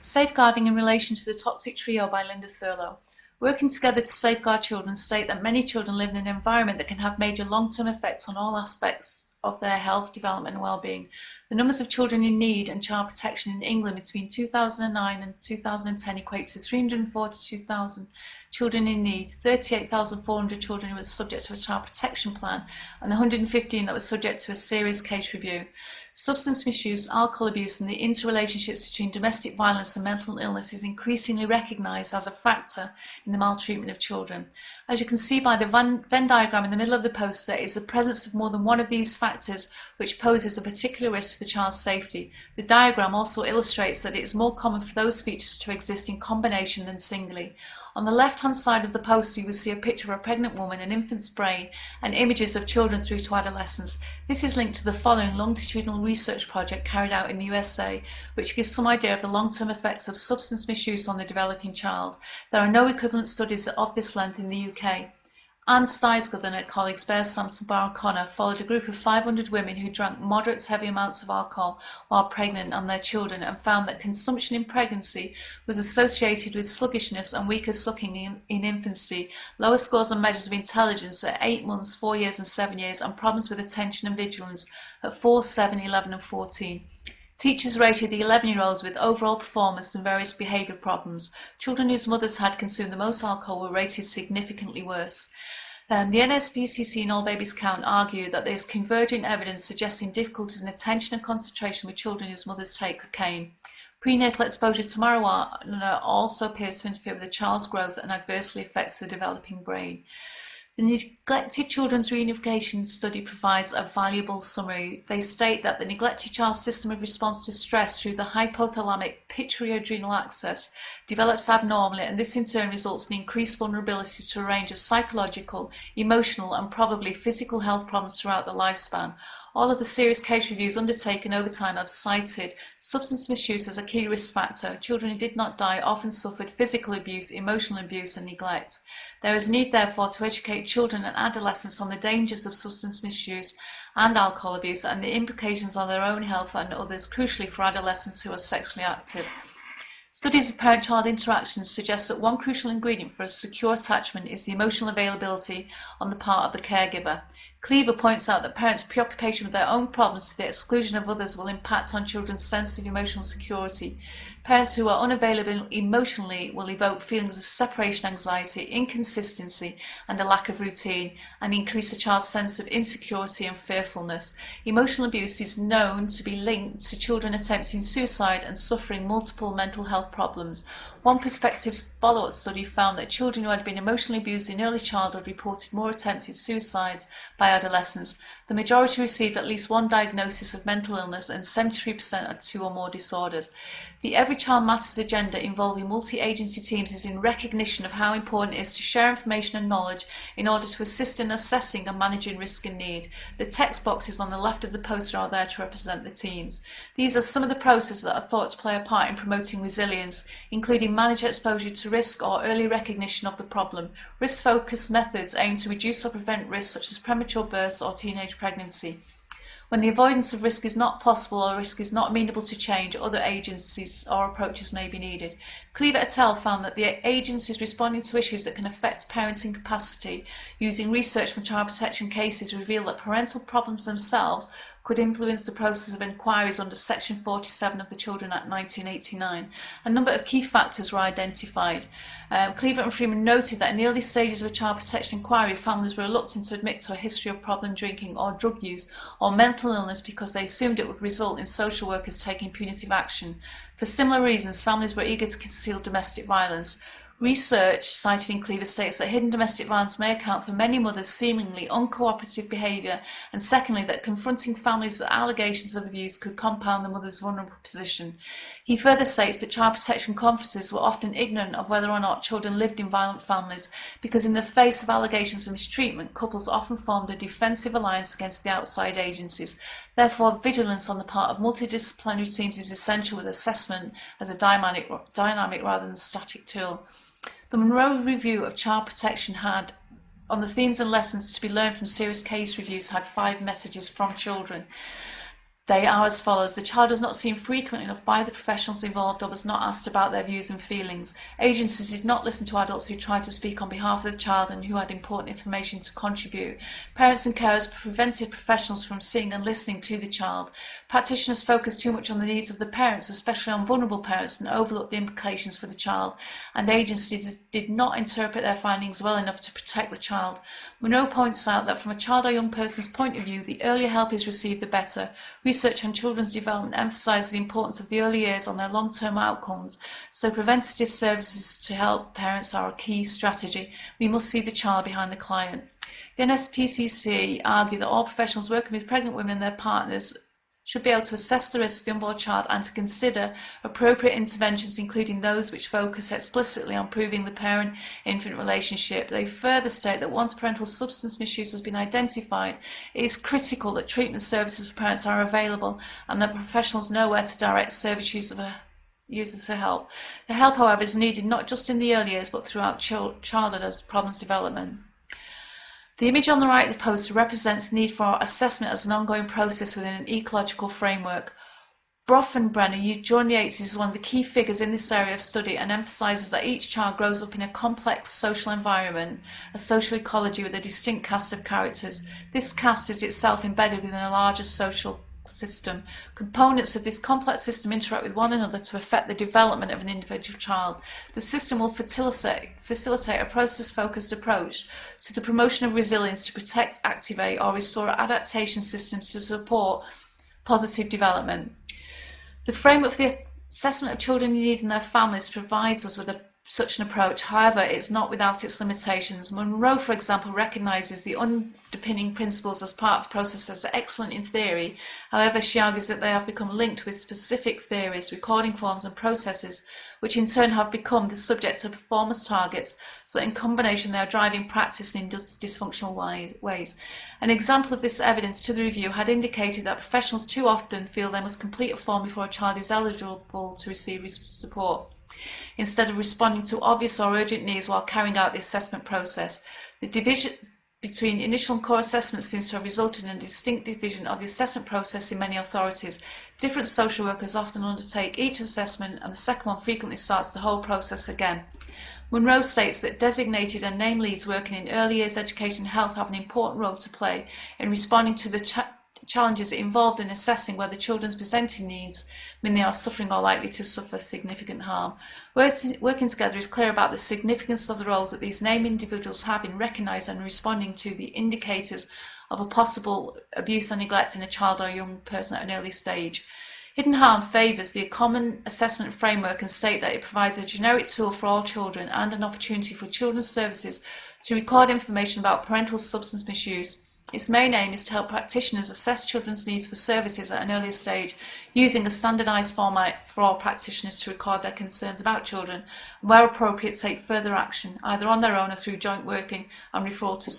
Safeguarding in Relation to the Toxic Trio by Linda Thurlow. Working together to safeguard children state that many children live in an environment that can have major long-term effects on all aspects of their health, development and well-being. The numbers of children in need and child protection in England between 2009 and 2010 equate to 342,000 children in need, 38,400 children who were subject to a child protection plan, and 115 that were subject to a serious case review. Substance misuse, alcohol abuse, and the interrelationships between domestic violence and mental illness is increasingly recognised as a factor in the maltreatment of children. As you can see by the Venn diagram in the middle of the poster, is the presence of more than one of these factors which poses a particular risk to the child's safety. The diagram also illustrates that it is more common for those features to exist in combination than singly. On the left-hand side of the poster, you will see a picture of a pregnant woman, an infant's brain, and images of children through to adolescence. This is linked to the following longitudinal research project carried out in the USA, which gives some idea of the long-term effects of substance misuse on the developing child. There are no equivalent studies of this length in the UK. Anne Steisgood and her colleagues Bear Sampson, Barr and Connor followed a group of 500 women who drank moderate to heavy amounts of alcohol while pregnant and their children, and found that consumption in pregnancy was associated with sluggishness and weaker sucking in infancy, lower scores on measures of intelligence at 8 months, 4 years and 7 years, and problems with attention and vigilance at 4, 7, 11 and 14. Teachers rated the 11-year-olds with overall performance and various behaviour problems. Children whose mothers had consumed the most alcohol were rated significantly worse. The NSPCC and All Babies Count argue that there is converging evidence suggesting difficulties in attention and concentration with children whose mothers take cocaine. Prenatal exposure to marijuana also appears to interfere with the child's growth and adversely affects the developing brain. The Neglected Children's Reunification Study provides a valuable summary. They state that the neglected child's system of response to stress through the hypothalamic pituitary-adrenal axis develops abnormally, and this in turn results in increased vulnerability to a range of psychological, emotional and probably physical health problems throughout the lifespan. All of the serious case reviews undertaken over time have cited substance misuse as a key risk factor. Children who did not die often suffered physical abuse, emotional abuse and neglect. There is need, therefore, to educate children and adolescents on the dangers of substance misuse and alcohol abuse and the implications on their own health and others, crucially for adolescents who are sexually active. Studies of parent-child interactions suggest that one crucial ingredient for a secure attachment is the emotional availability on the part of the caregiver. Cleaver points out that parents' preoccupation with their own problems to the exclusion of others will impact on children's sense of emotional security. Parents who are unavailable emotionally will evoke feelings of separation anxiety, inconsistency and a lack of routine, and increase the child's sense of insecurity and fearfulness. Emotional abuse is known to be linked to children attempting suicide and suffering multiple mental health problems. One Perspectives follow-up study found that children who had been emotionally abused in early childhood reported more attempted suicides by adolescents. The majority received at least one diagnosis of mental illness and 73% had 2 or more disorders. The Every Child Matters agenda involving multi-agency teams is in recognition of how important it is to share information and knowledge in order to assist in assessing and managing risk and need. The text boxes on the left of the poster are there to represent the teams. These are some of the processes that are thought to play a part in promoting resilience, including managed exposure to risk or early recognition of the problem. Risk-focused methods aim to reduce or prevent risks such as premature births or teenage pregnancy. When the avoidance of risk is not possible or risk is not amenable to change, other agencies or approaches may be needed. Cleaver et al. Found that the agencies responding to issues that can affect parenting capacity using research from child protection cases reveal that parental problems themselves could influence the process of inquiries under Section 47 of the Children Act 1989. A number of key factors were identified. Cleaver and Freeman noted that in the early stages of a child protection inquiry, families were reluctant to admit to a history of problem drinking or drug use or mental illness because they assumed it would result in social workers taking punitive action. For similar reasons, families were eager to conceal domestic violence. Research cited in Cleaver states that hidden domestic violence may account for many mothers' seemingly uncooperative behaviour, and secondly, that confronting families with allegations of abuse could compound the mother's vulnerable position. He further states that child protection conferences were often ignorant of whether or not children lived in violent families, because in the face of allegations of mistreatment, couples often formed a defensive alliance against the outside agencies. Therefore, vigilance on the part of multidisciplinary teams is essential, with assessment as a dynamic rather than static tool. The Monroe Review of Child Protection had, on the themes and lessons to be learned from serious case reviews, had 5 messages from children. They are as follows. The child was not seen frequently enough by the professionals involved or was not asked about their views and feelings. Agencies did not listen to adults who tried to speak on behalf of the child and who had important information to contribute. Parents and carers prevented professionals from seeing and listening to the child. Practitioners focused too much on the needs of the parents, especially on vulnerable parents, and overlooked the implications for the child. And agencies did not interpret their findings well enough to protect the child. Monroe points out that from a child or young person's point of view, the earlier help is received, the better. Research on children's development emphasises the importance of the early years on their long-term outcomes, so preventative services to help parents are a key strategy. We must see the child behind the client. The NSPCC argue that all professionals working with pregnant women and their partners should be able to assess the risk of the unborn child and to consider appropriate interventions, including those which focus explicitly on improving the parent-infant relationship. They further state that once parental substance misuse has been identified, it is critical that treatment services for parents are available and that professionals know where to direct service users for help. The help, however, is needed not just in the early years but throughout childhood as problems development. The image on the right of the poster represents the need for assessment as an ongoing process within an ecological framework. Bronfenbrenner, who during the 80s is one of the key figures in this area of study and emphasises that each child grows up in a complex social environment, a social ecology with a distinct cast of characters. This cast is itself embedded within a larger social system. Components of this complex system interact with one another to affect the development of an individual child. The system will facilitate a process-focused approach to the promotion of resilience to protect, activate or restore adaptation systems to support positive development. The framework for the assessment of children in need and their families provides us with such an approach. However, it's not without its limitations. Monroe, for example, recognises the underpinning principles as part of the process as excellent in theory. However, she argues that they have become linked with specific theories, recording forms and processes, which in turn have become the subject of performance targets, so in combination they are driving practice in dysfunctional ways. An example of this evidence to the review had indicated that professionals too often feel they must complete a form before a child is eligible to receive support, instead of responding to obvious or urgent needs while carrying out the assessment process. The division between initial and core assessment seems to have resulted in a distinct division of the assessment process in many authorities. Different social workers often undertake each assessment, and the second one frequently starts the whole process again. Monroe states that designated and named leads working in early years education and health have an important role to play in responding to the challenges involved in assessing whether children's presenting needs mean they are suffering or likely to suffer significant harm. Working together is clear about the significance of the roles that these named individuals have in recognising and responding to the indicators of a possible abuse and neglect in a child or young person at an early stage. Hidden harm favours the common assessment framework and state that it provides a generic tool for all children and an opportunity for children's services to record information about parental substance misuse. Its main aim is to help practitioners assess children's needs for services at an earlier stage, using a standardised format for all practitioners to record their concerns about children, and where appropriate take further action, either on their own or through joint working and referral to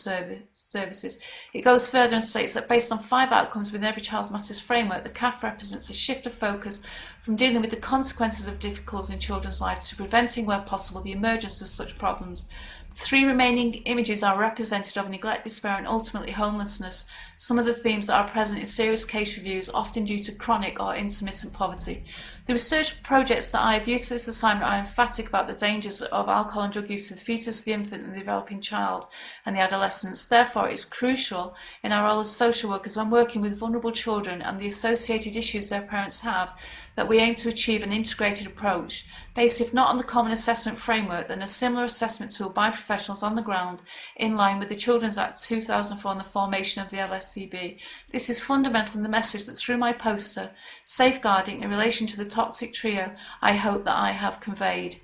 services. It goes further and states that based on 5 outcomes within every Child Matters framework, the CAF represents a shift of focus from dealing with the consequences of difficulties in children's lives to preventing, where possible, the emergence of such problems. The 3 remaining images are representative of neglect, despair and ultimately homelessness, some of the themes that are present in serious case reviews, often due to chronic or intermittent poverty. The research projects that I have used for this assignment are emphatic about the dangers of alcohol and drug use to the fetus, the infant and the developing child and the adolescents. Therefore, it is crucial in our role as social workers when working with vulnerable children and the associated issues their parents have that we aim to achieve an integrated approach, based if not on the Common Assessment Framework, then a similar assessment tool by professionals on the ground in line with the Children's Act 2004 and the formation of the LSCB. This is fundamental in the message that through my poster, Safeguarding in relation to the toxic trio, I hope that I have conveyed.